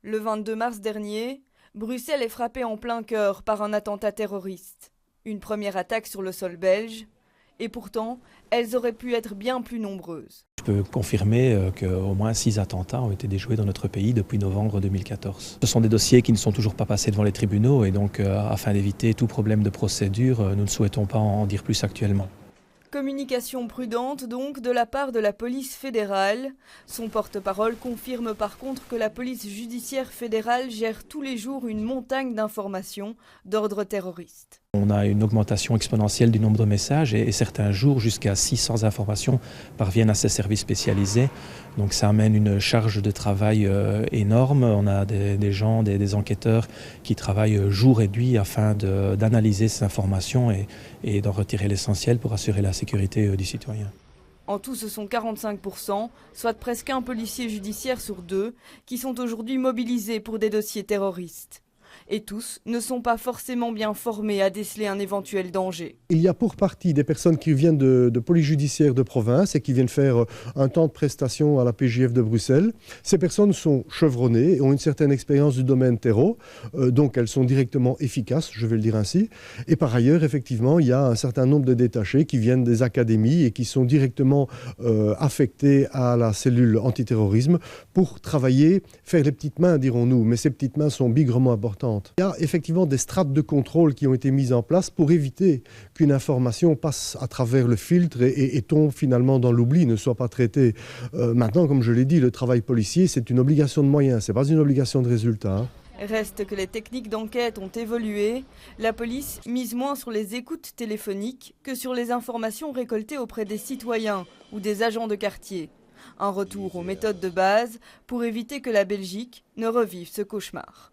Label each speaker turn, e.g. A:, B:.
A: Le 22 mars dernier, Bruxelles est frappée en plein cœur par un attentat terroriste. Une première attaque sur le sol belge, et pourtant, elles auraient pu être bien plus nombreuses.
B: Je peux confirmer qu'au moins 6 attentats ont été déjoués dans notre pays depuis novembre 2014. Ce sont des dossiers qui ne sont toujours pas passés devant les tribunaux et donc afin d'éviter tout problème de procédure, nous ne souhaitons pas en dire plus actuellement.
A: Communication prudente donc de la part de la police fédérale. Son porte-parole confirme par contre que la police judiciaire fédérale gère tous les jours une montagne d'informations d'ordre terroriste.
B: On a une augmentation exponentielle du nombre de messages et certains jours jusqu'à 600 informations parviennent à ces services spécialisés. Donc ça amène une charge de travail énorme. On a des gens, des enquêteurs qui travaillent jour et nuit afin d'analyser ces informations et d'en retirer l'essentiel pour assurer la sécurité du citoyen.
A: En tout, ce sont 45%, soit presque un policier judiciaire sur 2, qui sont aujourd'hui mobilisés pour des dossiers terroristes. Et tous ne sont pas forcément bien formés à déceler un éventuel danger.
C: Il y a pour partie des personnes qui viennent de police judiciaire de province et qui viennent faire un temps de prestation à la PJF de Bruxelles. Ces personnes sont chevronnées et ont une certaine expérience du domaine terreau, donc elles sont directement efficaces, je vais le dire ainsi. Et par ailleurs, effectivement, il y a un certain nombre de détachés qui viennent des académies et qui sont directement affectés à la cellule antiterrorisme pour travailler, faire les petites mains, dirons-nous. Mais ces petites mains sont bigrement importantes. Il y a effectivement des strates de contrôle qui ont été mises en place pour éviter qu'une information passe à travers le filtre et tombe finalement dans l'oubli, ne soit pas traitée. Maintenant, comme je l'ai dit, le travail policier, c'est une obligation de moyens, ce n'est pas une obligation de résultat.
A: Reste que les techniques d'enquête ont évolué. La police mise moins sur les écoutes téléphoniques que sur les informations récoltées auprès des citoyens ou des agents de quartier. Un retour aux méthodes de base pour éviter que la Belgique ne revive ce cauchemar.